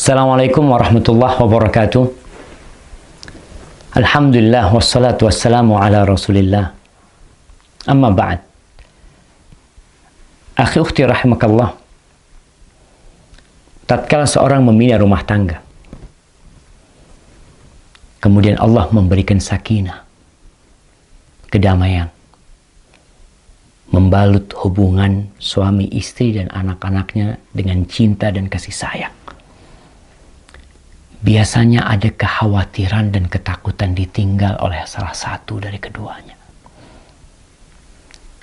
Assalamualaikum warahmatullahi wabarakatuh. Alhamdulillah wassalatu wassalamu ala Rasulillah. Amma ba'd. Akhi ukhti rahimakallah. Tatkala seorang membina rumah tangga, kemudian Allah memberikan sakinah, kedamaian, membalut hubungan suami istri dan anak-anaknya dengan cinta dan kasih sayang. Biasanya ada kekhawatiran dan ketakutan ditinggal oleh salah satu dari keduanya.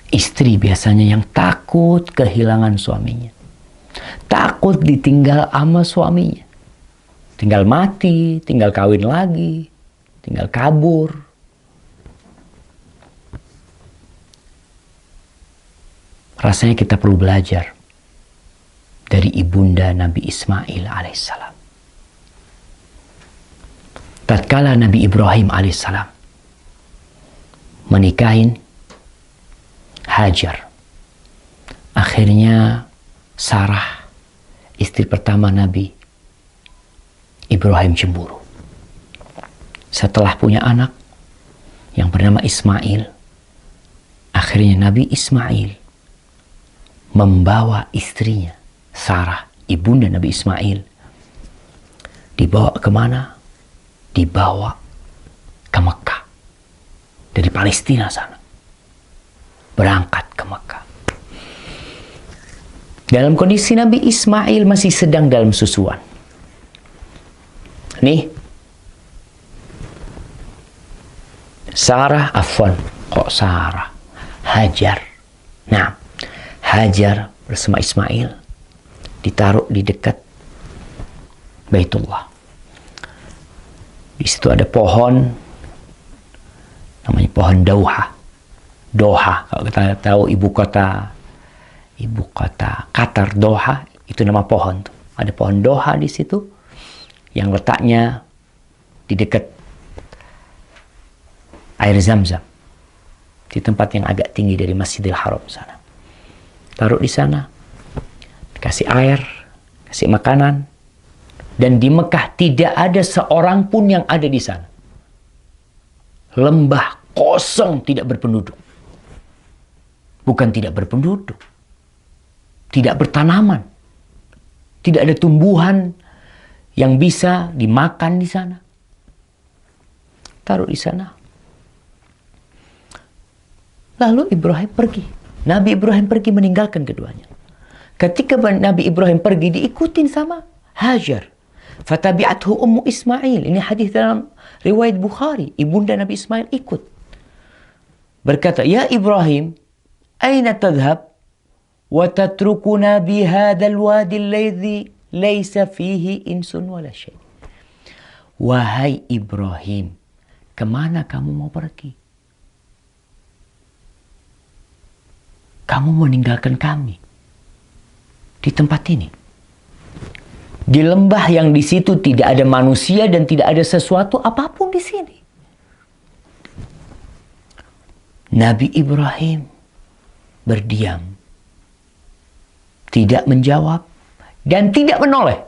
Istri biasanya yang takut kehilangan suaminya, takut ditinggal sama suaminya, tinggal mati, tinggal kawin lagi, tinggal kabur. Rasanya kita perlu belajar dari ibunda Nabi Ismail alaihissalam. Tatkala Nabi Ibrahim alaihissalam menikahin Hajar, akhirnya Sarah, istri pertama Nabi Ibrahim, cemburu. Setelah punya anak yang bernama Ismail, akhirnya Nabi Ismail membawa istrinya Sarah, ibunda Nabi Ismail, dibawa kemana? Dibawa ke Mekah dari Palestina sana, berangkat ke Mekah. Dalam kondisi Nabi Ismail masih sedang dalam susuan. Nih, Sarah, Hajar. Nah, Hajar bersama Ismail ditaruh di dekat Baitullah. Di situ ada pohon, namanya pohon Doha. Kalau kita tahu ibu kota Qatar, Doha, itu nama pohon tuh. Ada pohon Doha di situ yang letaknya di dekat air Zam-Zam, di tempat yang agak tinggi dari Masjidil Haram sana. Taruh di sana, kasih air, kasih makanan. Dan di Mekah tidak ada seorang pun yang ada di sana. Lembah kosong, tidak berpenduduk. Bukan tidak berpenduduk, tidak bertanaman, tidak ada tumbuhan yang bisa dimakan di sana. Taruh di sana. Lalu Ibrahim pergi. Nabi Ibrahim pergi meninggalkan keduanya. Ketika Nabi Ibrahim pergi, diikutin sama Hajar. Fatabi'athu ummu Ismail. Ini hadis dalam riwayat Bukhari. Ibunda Nabi Ismail ikut. Berkata, "Ya Ibrahim, aina tadhhab wa tatrukuna bi hadzal wadi alladhi laysa fihi insun wala syai." Wahai Ibrahim, kemana kamu mau pergi? Kamu meninggalkan kami di tempat ini, di lembah yang di situ tidak ada manusia dan tidak ada sesuatu apapun di sini. Nabi Ibrahim berdiam, tidak menjawab dan tidak menoleh.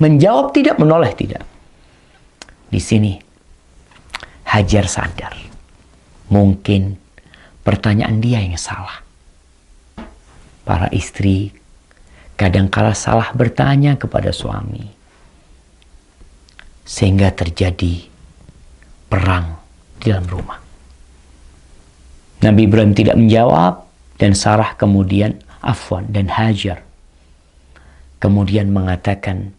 Menjawab tidak, menoleh tidak. Di sini Hajar sadar, mungkin pertanyaan dia yang salah. Para istri kadangkala salah bertanya kepada suami, sehingga terjadi perang di dalam rumah. Nabi Ibrahim tidak menjawab, dan Sarah dan Hajar kemudian mengatakan,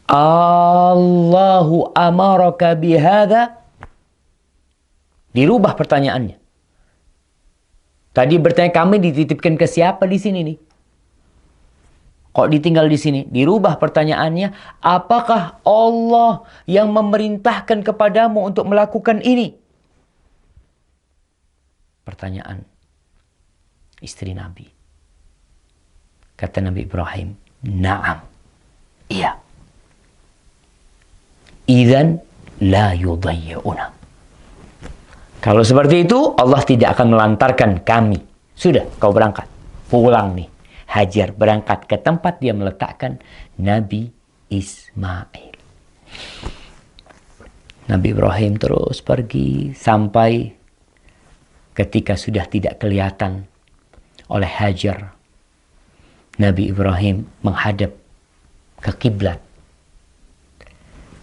Allahu amaraka bihadza. Dirubah pertanyaannya. Tadi bertanya, kami dititipkan ke siapa di sini nih? Kok ditinggal di sini? Dirubah pertanyaannya, apakah Allah yang memerintahkan kepadamu untuk melakukan ini? Pertanyaan istri Nabi. Kata Nabi Ibrahim, na'am, iya. Idzan la yudayyi'una. Kalau seperti itu, Allah tidak akan melantarkan kami. Sudah, kau berangkat. Pulang nih. Hajar berangkat ke tempat dia meletakkan Nabi Ismail. Nabi Ibrahim terus pergi sampai ketika sudah tidak kelihatan oleh Hajar. Nabi Ibrahim menghadap ke kiblat.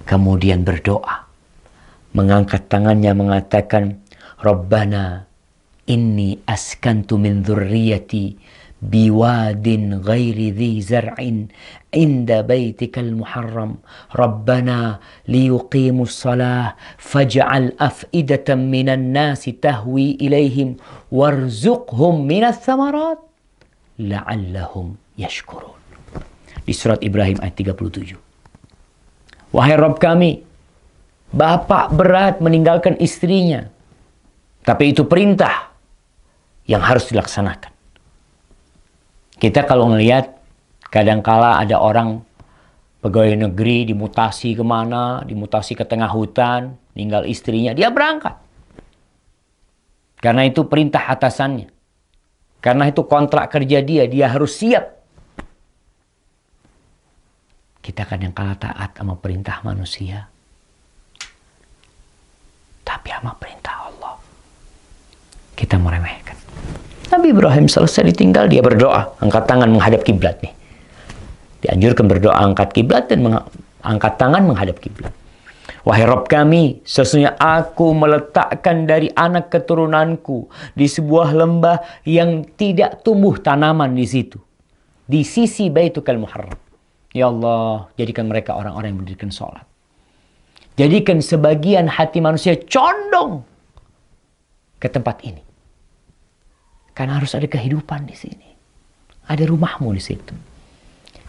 Kemudian berdoa. Mengangkat tangannya mengatakan, Rabbana inni askantu min dzurriyyati biwadin ghairi dhi zar'in inda baitikal muharram rabbana liyuqimus salah faj'al af'idatan minan nasi tahwi ilaihim warzuqhum minas thamarat la'allahum yashkurun. Di surat Ibrahim ayat 37. Wahai Rabb kami, bapak berat meninggalkan istrinya, tapi itu perintah yang harus dilaksanakan. Kita kalau melihat kadangkala ada orang pegawai negeri dimutasi kemana, dimutasi ke tengah hutan, tinggal istrinya, dia berangkat. Karena itu perintah atasannya. Karena itu kontrak kerja dia harus siap. Kita kadangkala taat sama perintah manusia, tapi sama perintah Allah kita meremehkan. Nabi Ibrahim selesai ditinggal, dia berdoa, angkat tangan menghadap kiblat nih. Dianjurkan berdoa angkat kiblat dan angkat tangan menghadap kiblat. Wahai Rabb kami, sesungguhnya aku meletakkan dari anak keturunanku di sebuah lembah yang tidak tumbuh tanaman di situ, di sisi Baitukal Muharram. Ya Allah, jadikan mereka orang-orang yang mendirikan sholat. Jadikan sebagian hati manusia condong ke tempat ini. Karena harus ada kehidupan di sini. Ada rumahmu di situ.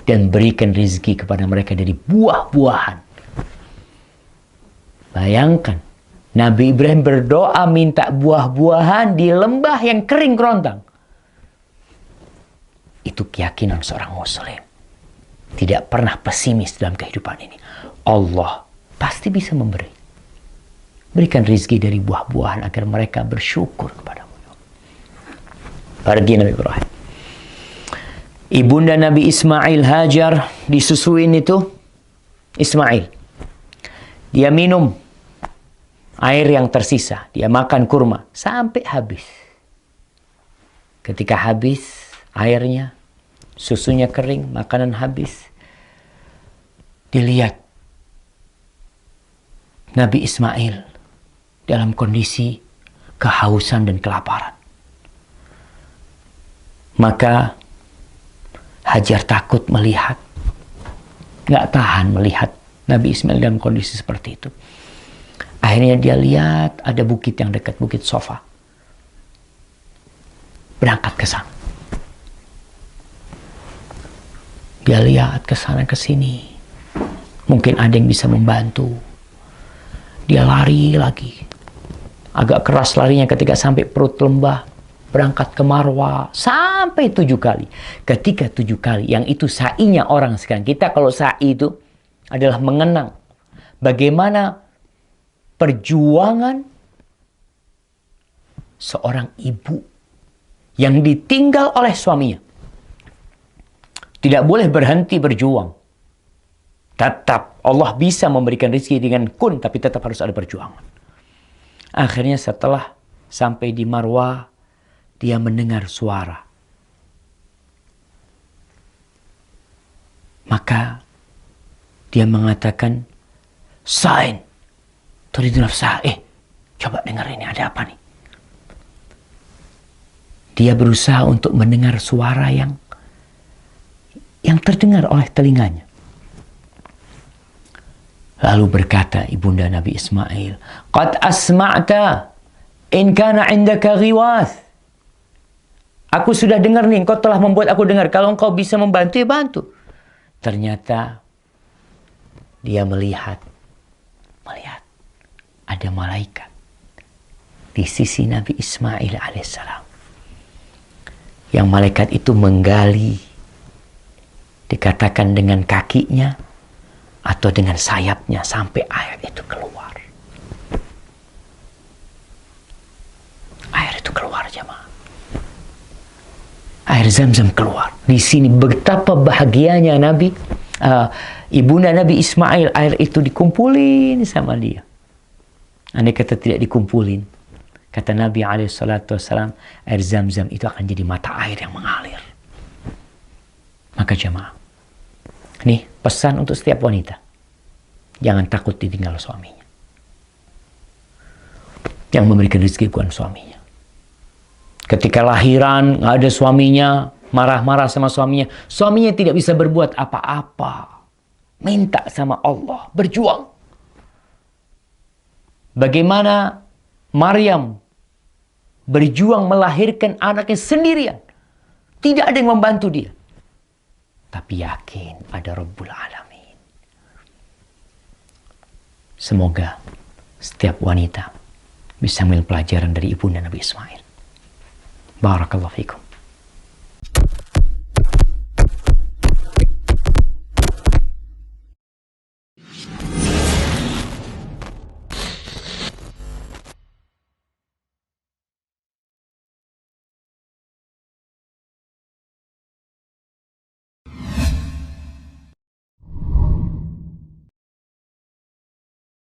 Dan berikan rezeki kepada mereka dari buah-buahan. Bayangkan, Nabi Ibrahim berdoa minta buah-buahan di lembah yang kering kerontang. Itu keyakinan seorang muslim. Tidak pernah pesimis dalam kehidupan ini. Allah pasti bisa memberi. Berikan rezeki dari buah-buahan agar mereka bersyukur kepadamu. Pergi Nabi Ibrahim. Ibunda Nabi Ismail, Hajar, disusuin itu Ismail. Dia minum air yang tersisa. Dia makan kurma sampai habis. Ketika habis airnya, susunya kering, makanan habis. Dilihat Nabi Ismail dalam kondisi kehausan dan kelaparan. Maka Hajar takut melihat, nggak tahan melihat Nabi Ismail dalam kondisi seperti itu. Akhirnya dia lihat ada bukit yang dekat, bukit Sofa. Berangkat ke sana. Dia lihat ke sana ke sini. Mungkin ada yang bisa membantu. Dia lari lagi. Agak keras larinya ketika sampai perut lembah. Berangkat ke Marwa sampai 7 kali. Ketika 7 kali, yang itu sa'inya orang sekarang. Kita kalau sa'i itu adalah mengenang bagaimana perjuangan seorang ibu yang ditinggal oleh suaminya. Tidak boleh berhenti berjuang. Tetap Allah bisa memberikan rezeki dengan kun, tapi tetap harus ada perjuangan. Akhirnya setelah sampai di Marwa, dia mendengar suara. Maka dia mengatakan, Sa'in, turidu nafsah. Coba dengar ini, ada apa nih? Dia berusaha untuk mendengar suara yang terdengar oleh telinganya. Lalu berkata ibunda Nabi Ismail, Qad asma'ta in kana indaka ghiwath. Aku sudah dengar nih, engkau telah membuat aku dengar. Kalau engkau bisa membantu, ya bantu. Ternyata dia melihat ada malaikat di sisi Nabi Ismail alaihissalam. Yang malaikat itu menggali, dikatakan dengan kakinya atau dengan sayapnya sampai air itu keluar. Air itu keluar, jemaah. Air Zam-Zam keluar. Di sini betapa bahagianya Nabi, ibunda Nabi Ismail, air itu dikumpulin sama dia. Andai kata tidak dikumpulin, kata Nabi SAW, air Zam-Zam itu akan jadi mata air yang mengalir. Maka jemaah, nih pesan untuk setiap wanita. Jangan takut ditinggal suaminya. Yang memberikan rezeki bukan suaminya. Ketika lahiran, nggak ada suaminya, marah-marah sama suaminya. Suaminya tidak bisa berbuat apa-apa. Minta sama Allah, berjuang. Bagaimana Maryam berjuang melahirkan anaknya sendirian. Tidak ada yang membantu dia. Tapi yakin ada Rabbul Alamin. Semoga setiap wanita bisa mengambil pelajaran dari ibunda Nabi Ismail. Barakallahu fikum.